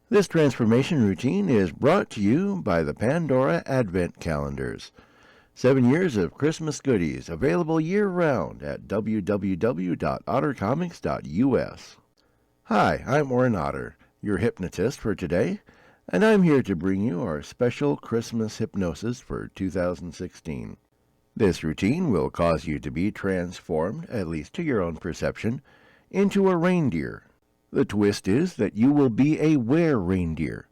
This transformation routine is brought to you by the Pandora Advent Calendars. 7 years of Christmas goodies available year-round at www.ottercomics.us. Hi, I'm Warren Otter, your hypnotist for today, and I'm here to bring you our special Christmas hypnosis for 2016. This routine will cause you to be transformed, at least to your own perception, into a reindeer. The twist is that you will be a were-reindeer.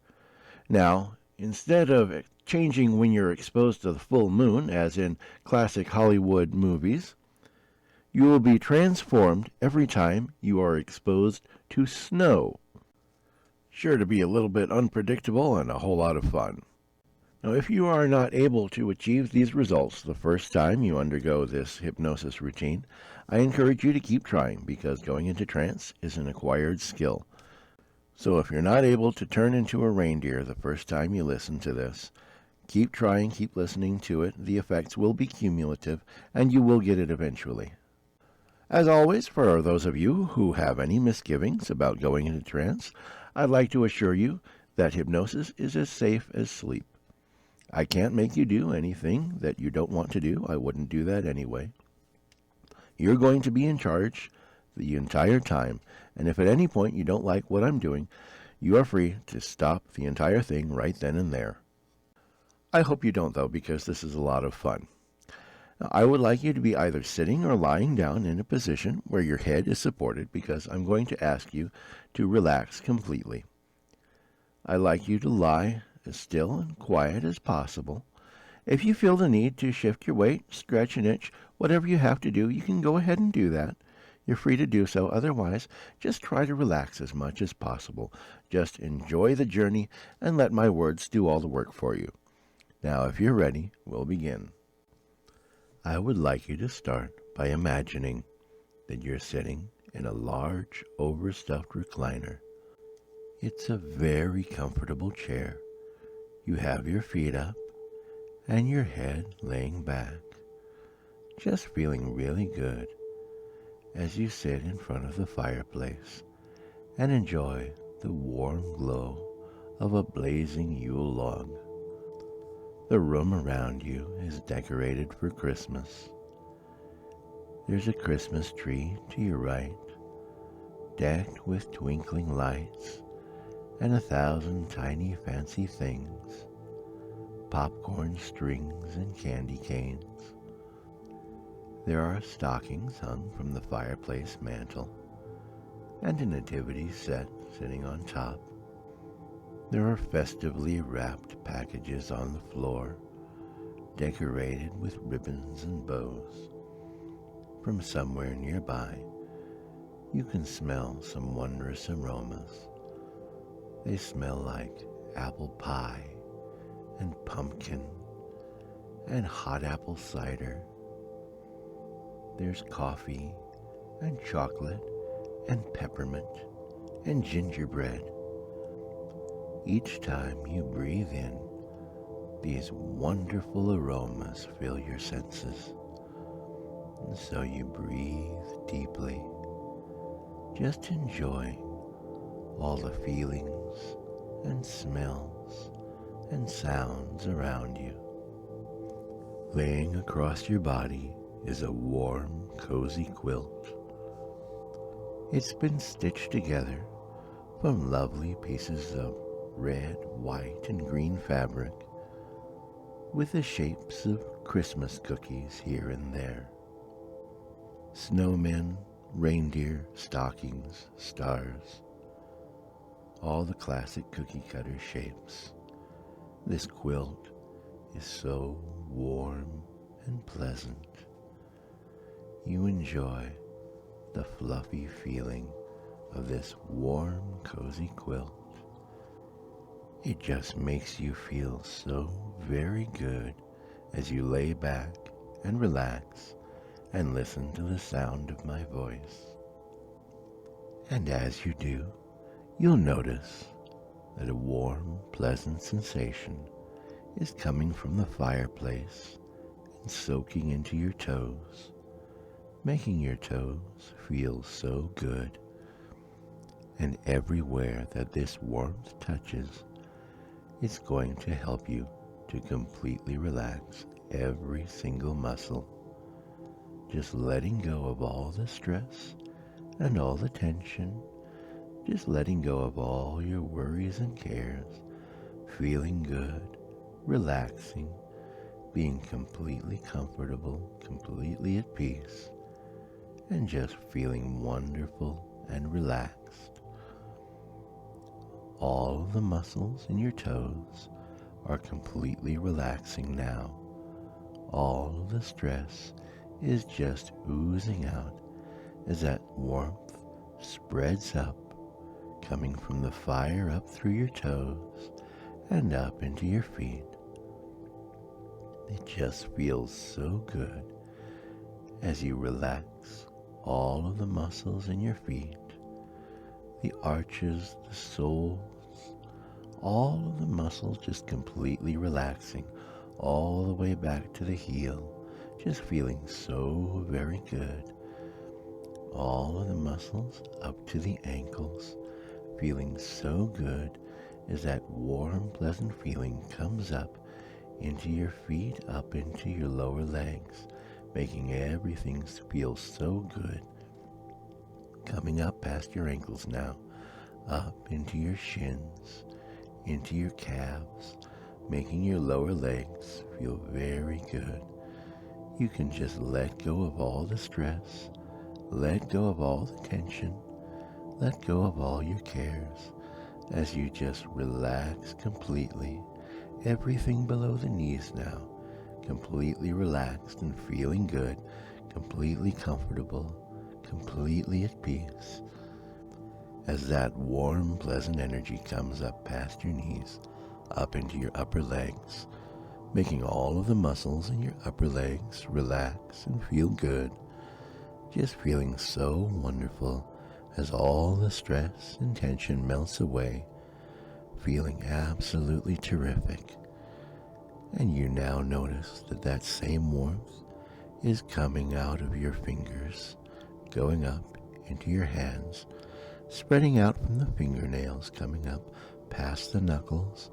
Now, instead of changing when you're exposed to the full moon, as in classic Hollywood movies, you will be transformed every time you are exposed to snow. Sure to be a little bit unpredictable and a whole lot of fun. Now, if you are not able to achieve these results the first time you undergo this hypnosis routine, I encourage you to keep trying because going into trance is an acquired skill. So if you're not able to turn into a reindeer the first time you listen to this, keep trying, keep listening to it. The effects will be cumulative, and you will get it eventually. As always, for those of you who have any misgivings about going into trance, I'd like to assure you that hypnosis is as safe as sleep. I can't make you do anything that you don't want to do. I wouldn't do that anyway. You're going to be in charge the entire time, and if at any point you don't like what I'm doing, you are free to stop the entire thing right then and there. I hope you don't, though, because this is a lot of fun. Now, I would like you to be either sitting or lying down in a position where your head is supported because I'm going to ask you to relax completely. I'd like you to lie as still and quiet as possible. If you feel the need to shift your weight, stretch an itch, whatever you have to do, you can go ahead and do that. You're free to do so. Otherwise, just try to relax as much as possible. Just enjoy the journey and let my words do all the work for you. Now, if you're ready, we'll begin. I would like you to start by imagining that you're sitting in a large, overstuffed recliner. It's a very comfortable chair. You have your feet up and your head laying back, just feeling really good as you sit in front of the fireplace and enjoy the warm glow of a blazing Yule log. The room around you is decorated for Christmas. There's a Christmas tree to your right, decked with twinkling lights and 1,000 tiny fancy things, popcorn strings and candy canes. There are stockings hung from the fireplace mantel and a nativity set sitting on top. There are festively wrapped packages on the floor, decorated with ribbons and bows. From somewhere nearby, you can smell some wondrous aromas. They smell like apple pie and pumpkin and hot apple cider. There's coffee and chocolate and peppermint and gingerbread. Each time you breathe in, these wonderful aromas fill your senses. And so you breathe deeply, just enjoying all the feelings and smells and sounds around you. Laying across your body is a warm, cozy quilt. It's been stitched together from lovely pieces of red, white, and green fabric with the shapes of Christmas cookies here and there. Snowmen, reindeer, stockings, stars, all the classic cookie cutter shapes. This quilt is so warm and pleasant. You enjoy the fluffy feeling of this warm, cozy quilt. It just makes you feel so very good as you lay back and relax and listen to the sound of my voice. And as you do, you'll notice that a warm, pleasant sensation is coming from the fireplace and soaking into your toes, making your toes feel so good. And everywhere that this warmth touches, it's going to help you to completely relax every single muscle. Just letting go of all the stress and all the tension. Just letting go of all your worries and cares. Feeling good, relaxing, being completely comfortable, completely at peace, and just feeling wonderful and relaxed. All of the muscles in your toes are completely relaxing now. All of the stress is just oozing out as that warmth spreads up, coming from the fire up through your toes and up into your feet. It just feels so good as you relax all of the muscles in your feet, the arches, the soles, all of the muscles just completely relaxing all the way back to the heel, just feeling so very good. All of the muscles up to the ankles, feeling so good as that warm, pleasant feeling comes up into your feet, up into your lower legs, making everything feel so good. Coming up past your ankles now, up into your shins, into your calves, making your lower legs feel very good. You can just let go of all the stress, let go of all the tension, let go of all your cares as you just relax completely. Everything below the knees now, completely relaxed and feeling good, completely comfortable, completely at peace. As that warm, pleasant energy comes up past your knees, up into your upper legs, making all of the muscles in your upper legs relax and feel good. Just feeling so wonderful as all the stress and tension melts away, feeling absolutely terrific. And you now notice that that same warmth is coming out of your fingers, going up into your hands, spreading out from the fingernails, coming up past the knuckles,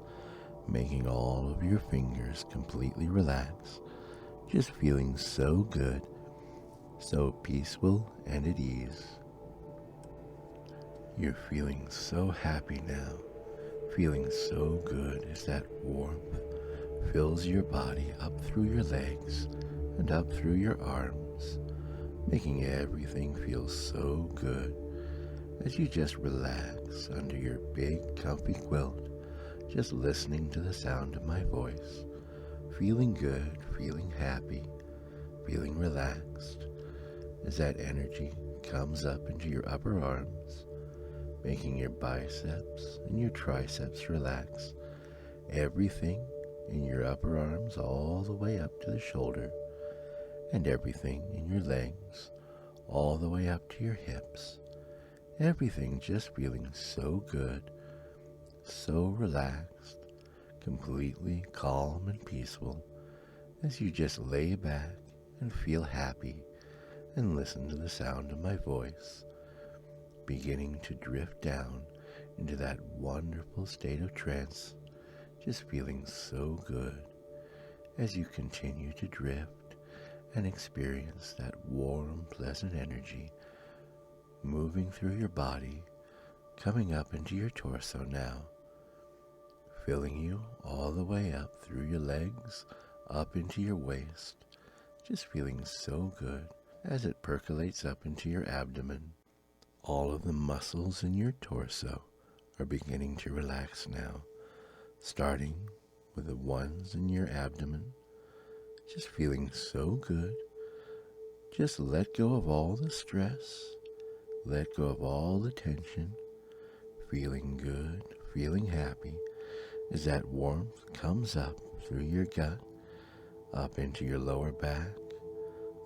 making all of your fingers completely relax, just feeling so good, so peaceful and at ease. You're feeling so happy now, feeling so good as that warmth fills your body up through your legs and up through your arms, making everything feel so good as you just relax under your big comfy quilt, just listening to the sound of my voice, feeling good, feeling happy, feeling relaxed as that energy comes up into your upper arms, making your biceps and your triceps relax, everything in your upper arms all the way up to the shoulder, and everything in your legs all the way up to your hips. Everything just feeling so good, so relaxed, completely calm and peaceful as you just lay back and feel happy and listen to the sound of my voice, beginning to drift down into that wonderful state of trance, just feeling so good as you continue to drift and experience that warm, pleasant energy moving through your body, coming up into your torso now, filling you all the way up through your legs, up into your waist, just feeling so good as it percolates up into your abdomen. All of the muscles in your torso are beginning to relax now, starting with the ones in your abdomen, just feeling so good. Just let go of all the stress, let go of all the tension, feeling good, feeling happy as that warmth comes up through your gut, up into your lower back,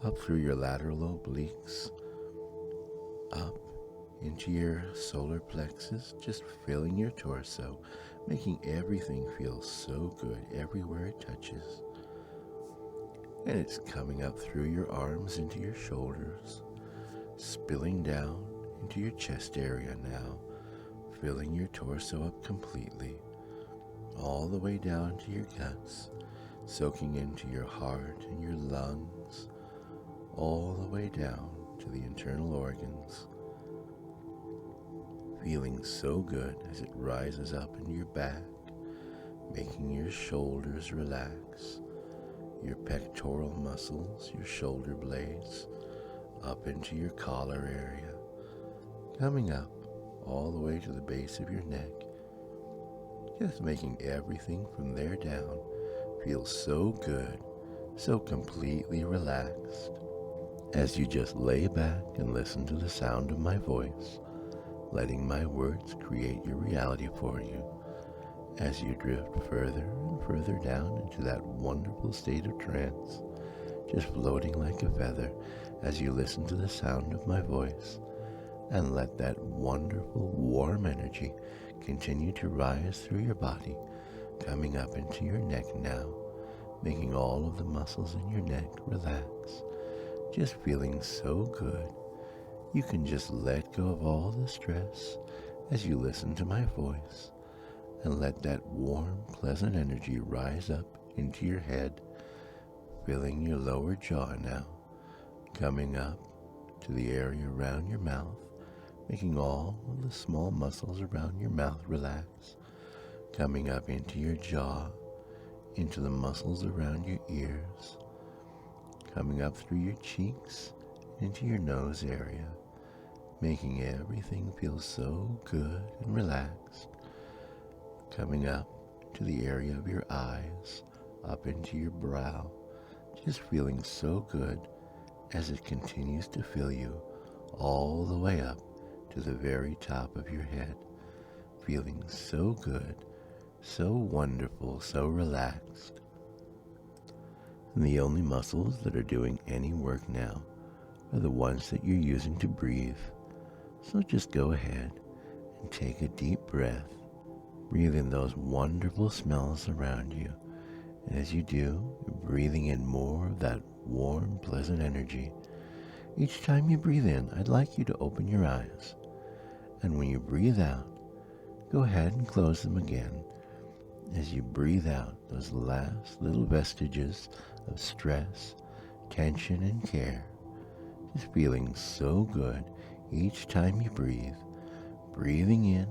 up through your lateral obliques, up into your solar plexus, just filling your torso, making everything feel so good everywhere it touches. And it's coming up through your arms into your shoulders, spilling down into your chest area now, filling your torso up completely, all the way down to your guts, soaking into your heart and your lungs, all the way down to the internal organs, feeling so good as it rises up into your back, making your shoulders relax, your pectoral muscles, your shoulder blades, up into your collar area, coming up all the way to the base of your neck, just making everything from there down feel so good, so completely relaxed. As you just lay back and listen to the sound of my voice, letting my words create your reality for you, as you drift further and further down into that wonderful state of trance, just floating like a feather as you listen to the sound of my voice, and let that wonderful warm energy continue to rise through your body, coming up into your neck now, making all of the muscles in your neck relax, just feeling so good. You can just let go of all the stress as you listen to my voice, and let that warm, pleasant energy rise up into your head, filling your lower jaw now, coming up to the area around your mouth, making all of the small muscles around your mouth relax, coming up into your jaw, into the muscles around your ears, coming up through your cheeks, into your nose area, making everything feel so good and relaxed, coming up to the area of your eyes, up into your brow, just feeling so good as it continues to fill you all the way up to the very top of your head, feeling so good, so wonderful, so relaxed. And the only muscles that are doing any work now are the ones that you're using to breathe. So just go ahead and take a deep breath. Breathe in those wonderful smells around you. And as you do, you're breathing in more of that warm, pleasant energy. Each time you breathe in, I'd like you to open your eyes. And when you breathe out, go ahead and close them again. As you breathe out those last little vestiges of stress, tension, and care, just feeling so good each time you breathe. Breathing in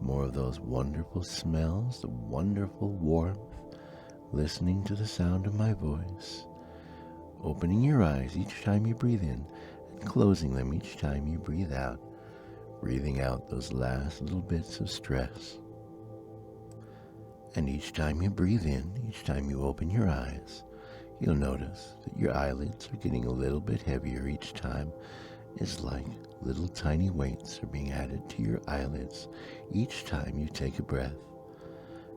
more of those wonderful smells, the wonderful warmth, listening to the sound of my voice, opening your eyes each time you breathe in, and closing them each time you breathe out, breathing out those last little bits of stress. And each time you breathe in, each time you open your eyes, you'll notice that your eyelids are getting a little bit heavier each time. It's like little tiny weights are being added to your eyelids each time you take a breath.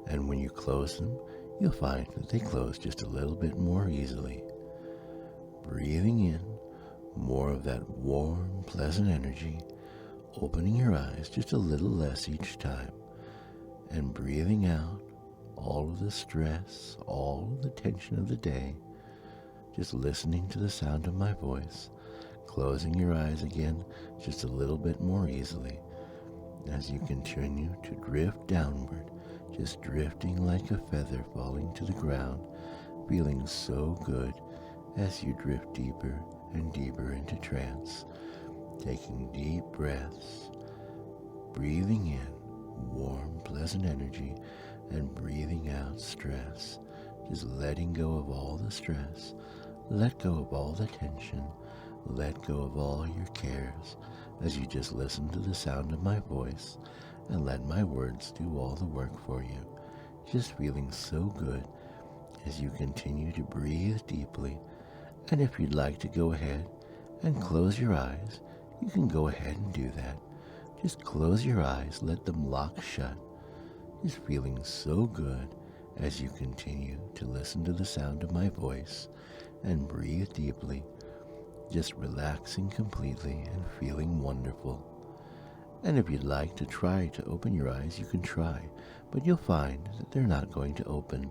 And when you close them, you'll find that they close just a little bit more easily. Breathing in more of that warm, pleasant energy, opening your eyes just a little less each time, and breathing out all of the stress, all of the tension of the day, just listening to the sound of my voice, closing your eyes again just a little bit more easily as you continue to drift downward, just drifting like a feather falling to the ground, feeling so good as you drift deeper and deeper into trance, taking deep breaths, breathing in warm, pleasant energy, and breathing out stress, just letting go of all the stress, let go of all the tension, let go of all your cares as you just listen to the sound of my voice and let my words do all the work for you, just feeling so good as you continue to breathe deeply. And if you'd like to go ahead and close your eyes, you can go ahead and do that. Just close your eyes, let them lock shut, just feeling so good as you continue to listen to the sound of my voice and breathe deeply, just relaxing completely and feeling wonderful. And if you'd like to try to open your eyes, you can try, but you'll find that they're not going to open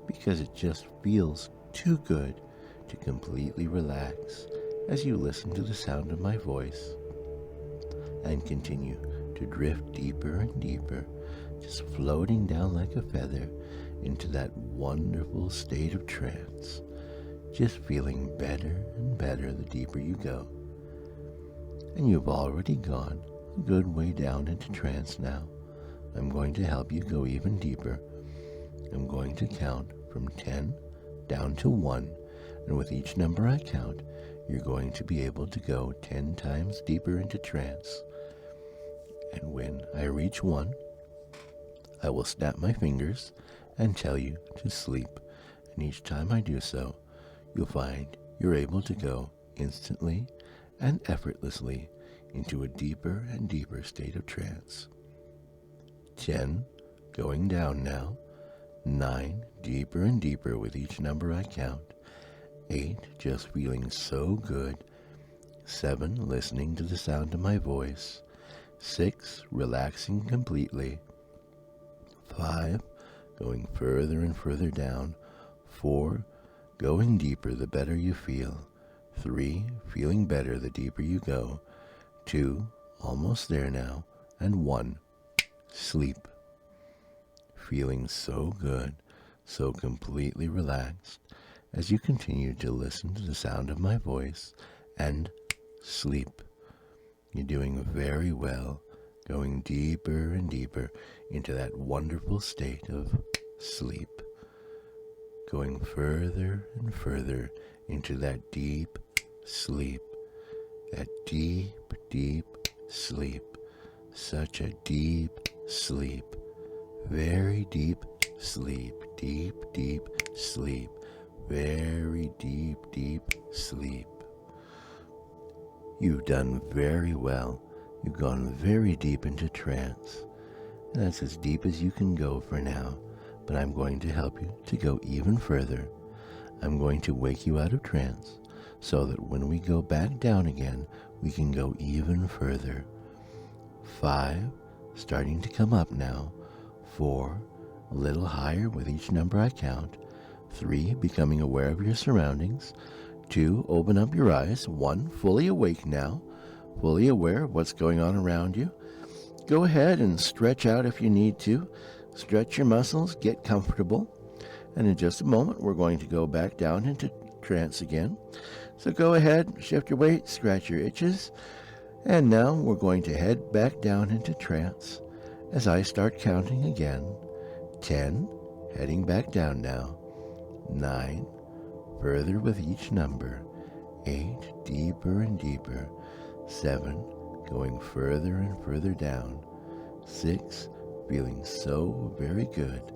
because it just feels too good to completely relax as you listen to the sound of my voice and continue to drift deeper and deeper, just floating down like a feather into that wonderful state of trance, just feeling better and better the deeper you go. And you've already gone a good way down into trance now. I'm going to help you go even deeper. I'm going to count from 10 down to 1, and with each number I count, you're going to be able to go 10 times deeper into trance. And when I reach 1, I will snap my fingers and tell you to sleep. And each time I do so, you'll find you're able to go instantly and effortlessly into a deeper and deeper state of trance. 10, going down now. 9, deeper and deeper with each number I count. 8, just feeling so good. 7, listening to the sound of my voice. 6, relaxing completely. 5, going further and further down. 4, going deeper the better you feel. 3, feeling better the deeper you go. 2, almost there now. And 1, sleep. Feeling so good, so completely relaxed as you continue to listen to the sound of my voice and sleep. You're doing very well, going deeper and deeper into that wonderful state of sleep. Going further and further into that deep sleep. That deep, deep sleep. Such a deep sleep. Very deep sleep. Deep, deep sleep. Very deep, deep sleep. You've done very well. You've gone very deep into trance. And that's as deep as you can go for now. But I'm going to help you to go even further. I'm going to wake you out of trance so that when we go back down again, we can go even further. 5, starting to come up now. 4, a little higher with each number I count. 3, becoming aware of your surroundings. 2, open up your eyes. 1, fully awake now, fully aware of what's going on around you. Go ahead and stretch out if you need to. Stretch your muscles, get comfortable. And in just a moment, we're going to go back down into trance again. So go ahead, shift your weight, scratch your itches. And now we're going to head back down into trance as I start counting again. 10, heading back down now. 9, further with each number. 8, deeper and deeper. 7, going further and further down. 6, feeling so very good.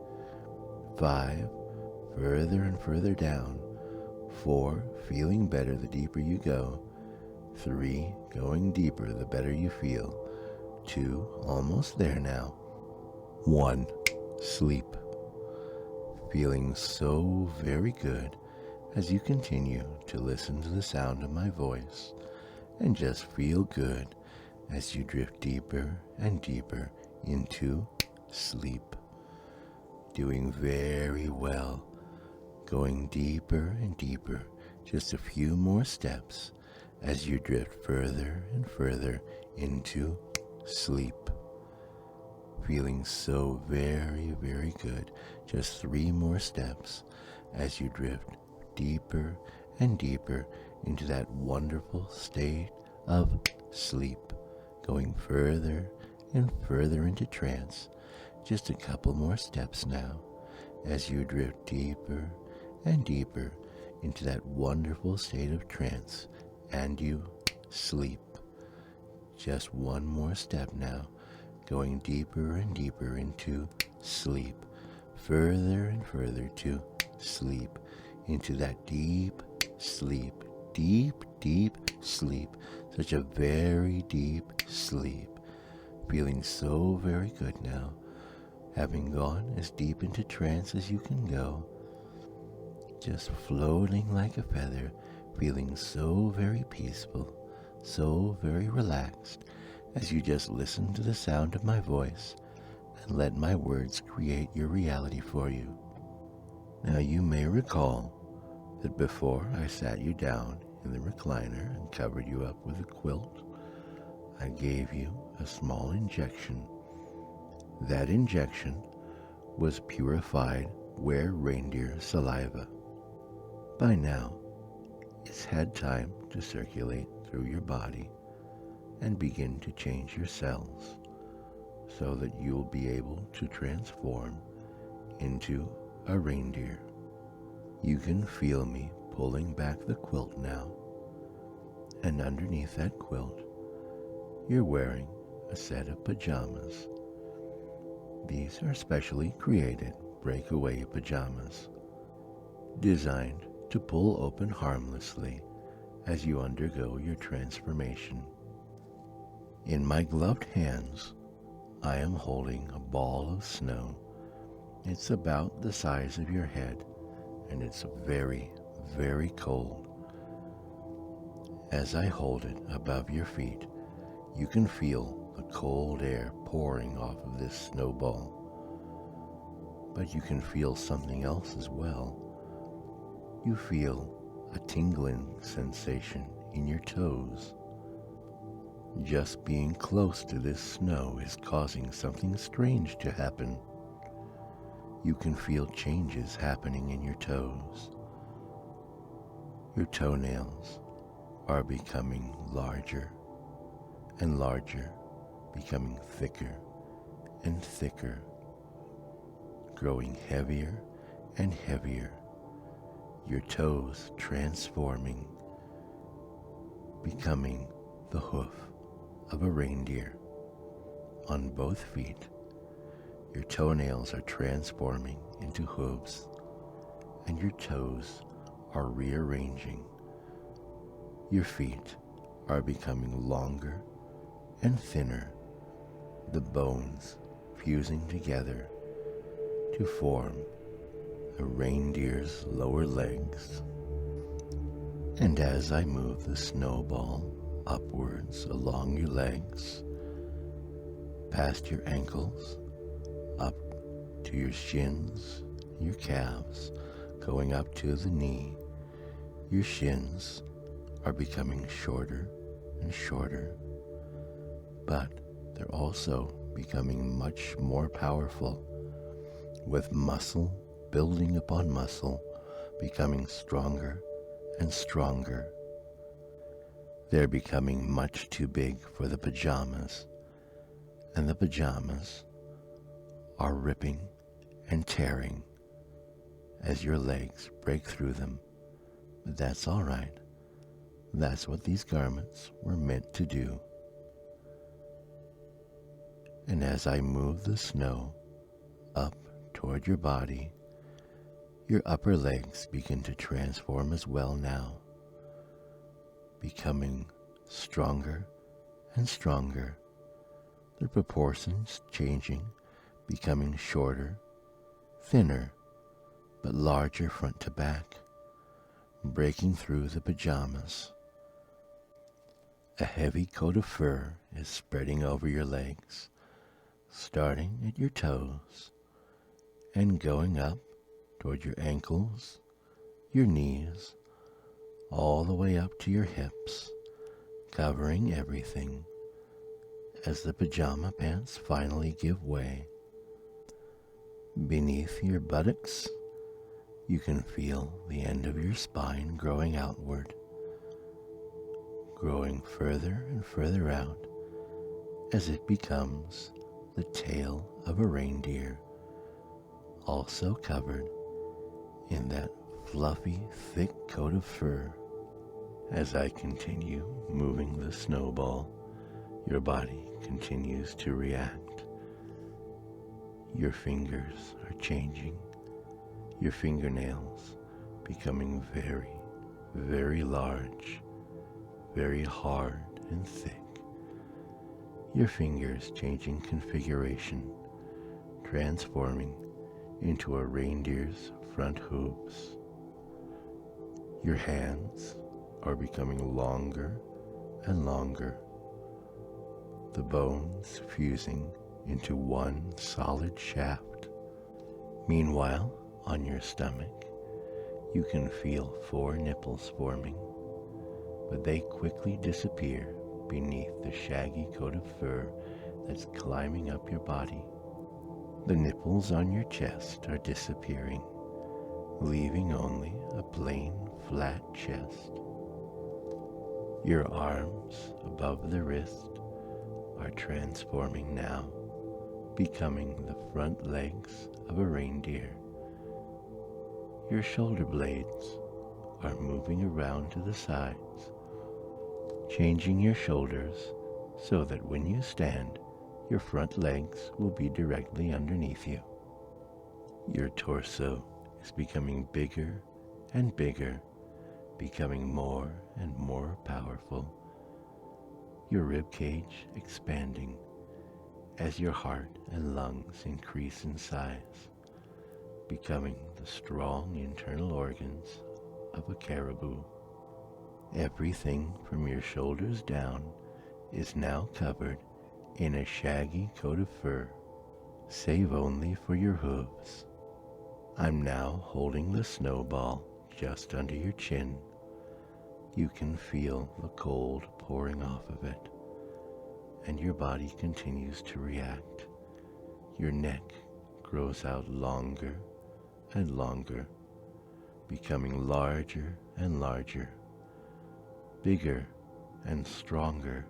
5, further and further down. 4, feeling better the deeper you go. 3, going deeper the better you feel. 2, almost there now. 1, sleep. Feeling so very good as you continue to listen to the sound of my voice and just feel good as you drift deeper and deeper into sleep. Doing very well, going deeper and deeper, just a few more steps as you drift further and further into sleep. Feeling so very, very good. Just 3 more steps as you drift deeper and deeper into that wonderful state of sleep. Going further and further into trance. Just a couple more steps now as you drift deeper and deeper into that wonderful state of trance and you sleep. Just 1 more step now, going deeper and deeper into sleep, further and further to sleep, into that deep sleep, deep, deep sleep, such a very deep sleep, feeling so very good now, having gone as deep into trance as you can go, just floating like a feather, feeling so very peaceful, so very relaxed, as you just listen to the sound of my voice and let my words create your reality for you. Now you may recall that before I sat you down in the recliner and covered you up with a quilt, I gave you a small injection. That injection was purified reindeer saliva. By now, it's had time to circulate through your body and begin to change your cells so that you'll be able to transform into a reindeer. You can feel me pulling back the quilt now, and underneath that quilt, you're wearing a set of pajamas. These are specially created breakaway pajamas, designed to pull open harmlessly as you undergo your transformation. In my gloved hands, I am holding a ball of snow. It's about the size of your head, and it's very, very cold. As I hold it above your feet, you can feel the cold air pouring off of this snowball. But you can feel something else as well. You feel a tingling sensation in your toes. Just being close to this snow is causing something strange to happen. You can feel changes happening in your toes. Your toenails are becoming larger and larger, becoming thicker and thicker, growing heavier and heavier. Your toes transforming, becoming the hoof of a reindeer. On both feet, your toenails are transforming into hooves, and your toes are rearranging. Your feet are becoming longer and thinner, the bones fusing together to form a reindeer's lower legs. And as I move the snowball upwards along your legs, past your ankles, up to your shins, your calves, going up to the knee, your shins are becoming shorter and shorter, but they're also becoming much more powerful, with muscle building upon muscle, becoming stronger and stronger. They're becoming much too big for the pajamas, and the pajamas are ripping and tearing as your legs break through them. But that's all right. That's what these garments were meant to do. And as I move the snow up toward your body, your upper legs begin to transform as well now, becoming stronger and stronger, their proportions changing, becoming shorter, thinner, but larger front to back, breaking through the pajamas. A heavy coat of fur is spreading over your legs, starting at your toes and going up toward your ankles, your knees, all the way up to your hips, covering everything as the pajama pants finally give way. Beneath your buttocks, you can feel the end of your spine growing outward, growing further and further out as it becomes the tail of a reindeer, also covered in that fluffy, thick coat of fur. As I continue moving the snowball, your body continues to react. Your fingers are changing, your fingernails becoming very, very large, very hard and thick. Your fingers changing configuration, transforming into a reindeer's front hooves. Your hands are becoming longer and longer, the bones fusing into one solid shaft. Meanwhile, on your stomach, you can feel 4 nipples forming, but they quickly disappear beneath the shaggy coat of fur that's climbing up your body. The nipples on your chest are disappearing, leaving only a plain, flat chest. Your arms above the wrist are transforming now, becoming the front legs of a reindeer. Your shoulder blades are moving around to the sides, changing your shoulders so that when you stand, your front legs will be directly underneath you. Your torso is becoming bigger and bigger, becoming more and more powerful. Your rib cage expanding as your heart and lungs increase in size, becoming the strong internal organs of a caribou. Everything from your shoulders down is now covered in a shaggy coat of fur, save only for your hooves. I'm now holding the snowball just under your chin. You can feel the cold pouring off of it, and your body continues to react. Your neck grows out longer and longer, becoming larger and larger, bigger and stronger,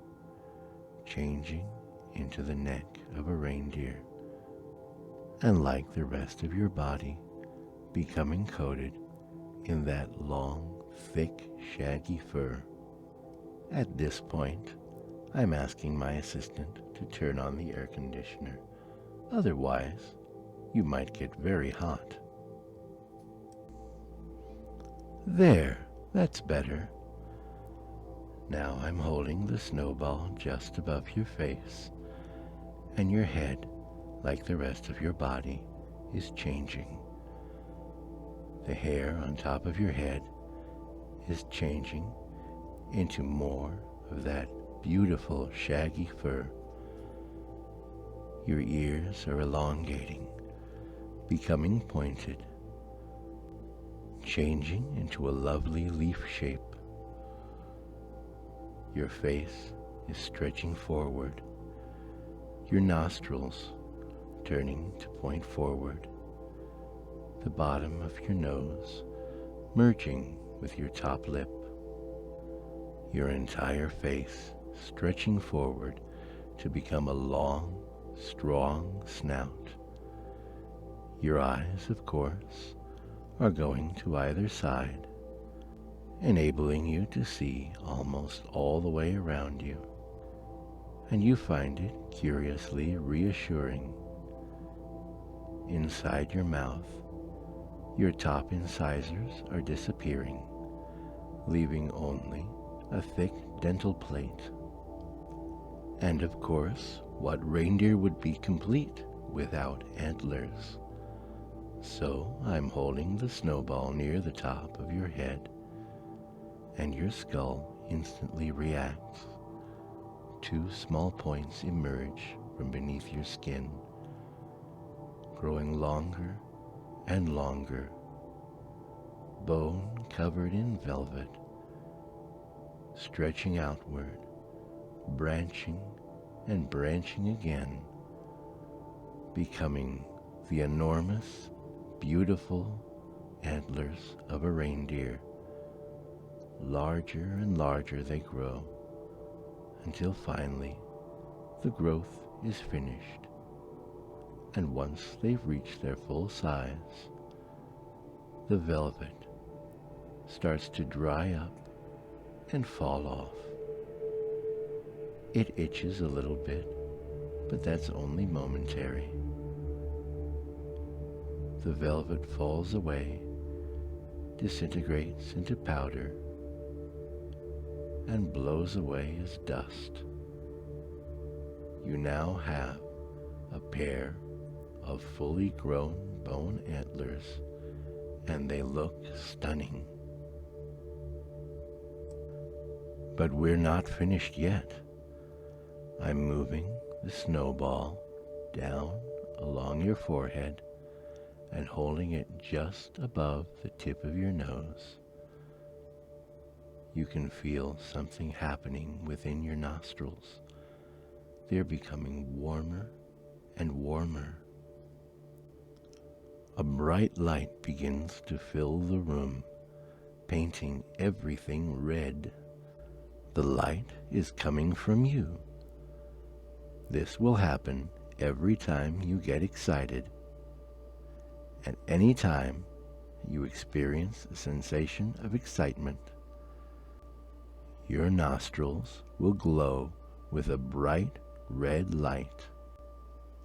changing into the neck of a reindeer, and like the rest of your body, becoming coated in that long, thick, shaggy fur. At this point, I'm asking my assistant to turn on the air conditioner. Otherwise, you might get very hot. There, that's better. Now I'm holding the snowball just above your face, and your head, like the rest of your body, is changing. The hair on top of your head is changing into more of that beautiful shaggy fur. Your ears are elongating, becoming pointed, changing into a lovely leaf shape. Your face is stretching forward, your nostrils turning to point forward, the bottom of your nose merging with your top lip, your entire face stretching forward to become a long, strong snout. Your eyes, of course, are going to either side, enabling you to see almost all the way around you, and you find it curiously reassuring. Inside your mouth, your top incisors are disappearing, leaving only a thick dental plate. And of course, what reindeer would be complete without antlers? So I'm holding the snowball near the top of your head, and your skull instantly reacts. Two small points emerge from beneath your skin, growing longer and longer, bone covered in velvet, stretching outward, branching and branching again, becoming the enormous, beautiful antlers of a reindeer. Larger and larger they grow, until finally the growth is finished, and once they've reached their full size, the velvet starts to dry up and fall off. It itches a little bit, but that's only momentary. The velvet falls away, disintegrates into powder, and blows away as dust. You now have a pair of fully grown bone antlers, and they look stunning. But we're not finished yet. I'm moving the snowball down along your forehead and holding it just above the tip of your nose. you can feel something happening within your nostrils. They're becoming warmer and warmer. A bright light begins to fill the room, painting everything red. The light is coming from you. This will happen every time you get excited. At any time you experience a sensation of excitement, your nostrils will glow with a bright red light.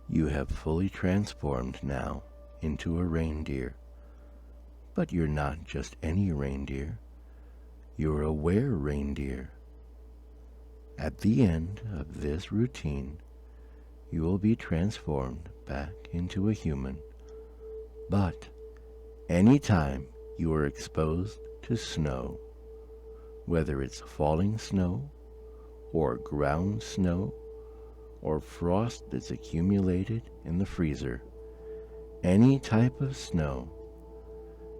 You have fully transformed now into a reindeer. But you're not just any reindeer. You're a were-reindeer. At the end of this routine, you will be transformed back into a human. But anytime you are exposed to snow, whether it's falling snow, or ground snow, or frost that's accumulated in the freezer, any type of snow,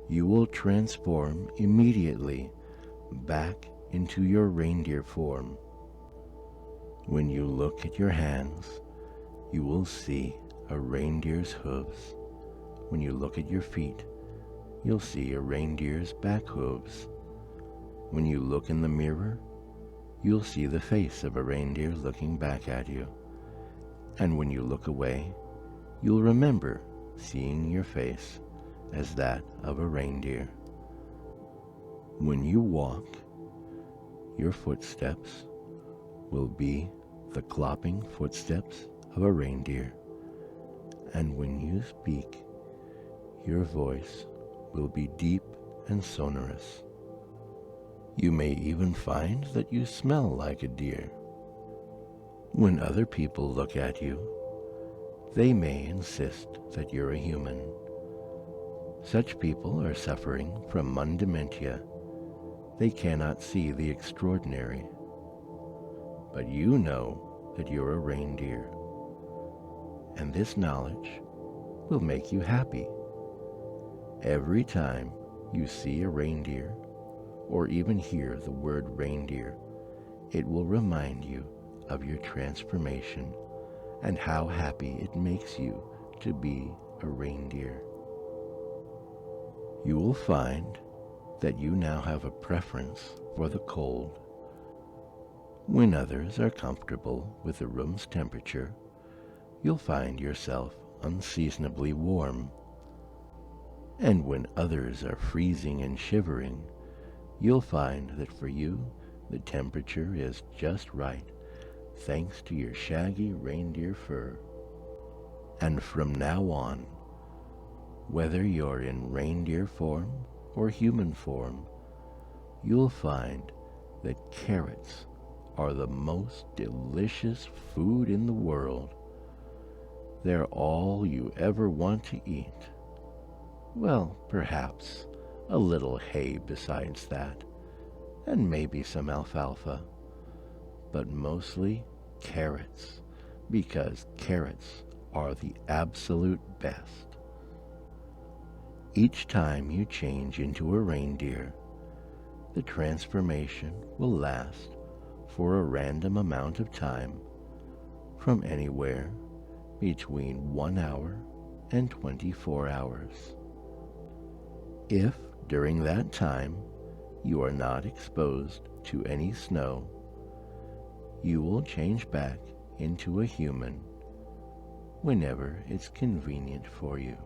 you will transform immediately back into your reindeer form. When you look at your hands, you will see a reindeer's hooves. When you look at your feet, you'll see a reindeer's back hooves. When you look in the mirror, you'll see the face of a reindeer looking back at you. And when you look away, you'll remember seeing your face as that of a reindeer. When you walk, your footsteps will be the clopping footsteps of a reindeer. And when you speak, your voice will be deep and sonorous. You may even find that you smell like a deer. When other people look at you, they may insist that you're a human. Such people are suffering from mundementia. They cannot see the extraordinary. But you know that you're a reindeer, and this knowledge will make you happy. Every time you see a reindeer, or even hear the word reindeer, it will remind you of your transformation and how happy it makes you to be a reindeer. You will find that you now have a preference for the cold. When others are comfortable with the room's temperature, you'll find yourself unseasonably warm. And when others are freezing and shivering, you'll find that for you the temperature is just right, thanks to your shaggy reindeer fur. And from now on, whether you're in reindeer form or human form, you'll find that carrots are the most delicious food in the world. They're all you ever want to eat. Well, perhaps a little hay besides that, and maybe some alfalfa, but mostly carrots, because carrots are the absolute best. Each time you change into a reindeer, the transformation will last for a random amount of time, from anywhere between 1 hour and 24 hours. If during that time you are not exposed to any snow, you will change back into a human whenever it's convenient for you.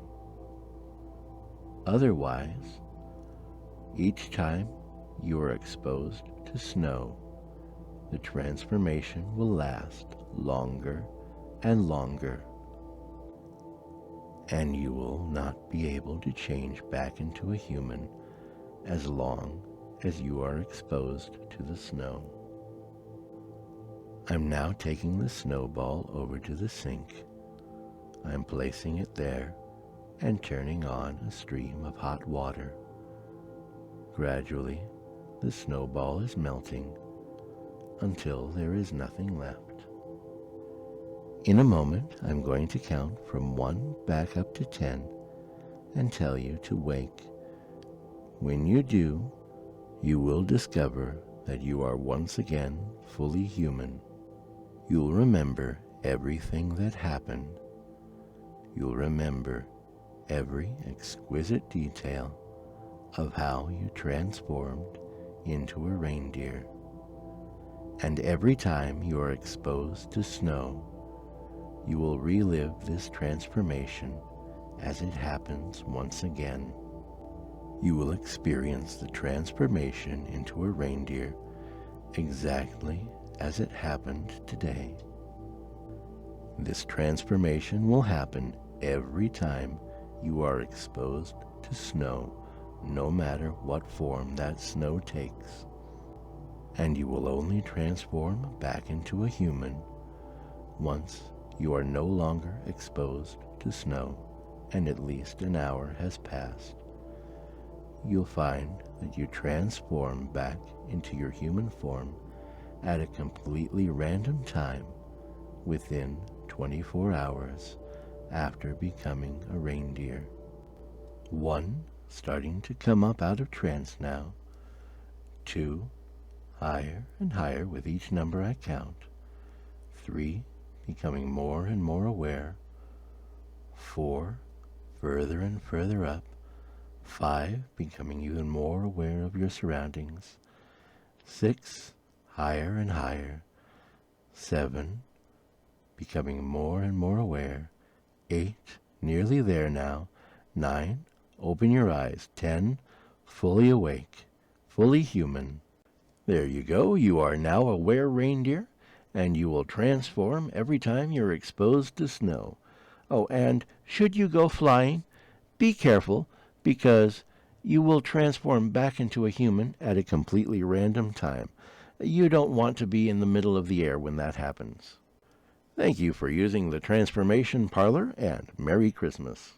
Otherwise, each time you are exposed to snow, the transformation will last longer and longer, and you will not be able to change back into a human as long as you are exposed to the snow. I'm now taking the snowball over to the sink. I'm placing it there and turning on a stream of hot water. Gradually, the snowball is melting until there is nothing left. In a moment, I'm going to count from 1 back up to 10 and tell you to wake. When you do, you will discover that you are once again fully human. You'll remember everything that happened. You'll remember every exquisite detail of how you transformed into a reindeer. And every time you are exposed to snow, you will relive this transformation as it happens once again. You will experience the transformation into a reindeer exactly as it happened today. This transformation will happen every time you are exposed to snow, no matter what form that snow takes. And you will only transform back into a human once you are no longer exposed to snow and at least an hour has passed. You'll find that you transform back into your human form at a completely random time within 24 hours after becoming a reindeer. 1, starting to come up out of trance now. 2, higher and higher with each number I count. 3, becoming more and more aware. 4, further and further up. 5, becoming even more aware of your surroundings. 6, higher and higher. 7, becoming more and more aware. 8, nearly there now. 9, open your eyes. 10, fully awake, fully human. There you go. You are now a were reindeer, and you will transform every time you're exposed to snow. Oh, and should you go flying, be careful, because you will transform back into a human at a completely random time. You don't want to be in the middle of the air when that happens. Thank you for using the Transformation Parlor, and Merry Christmas.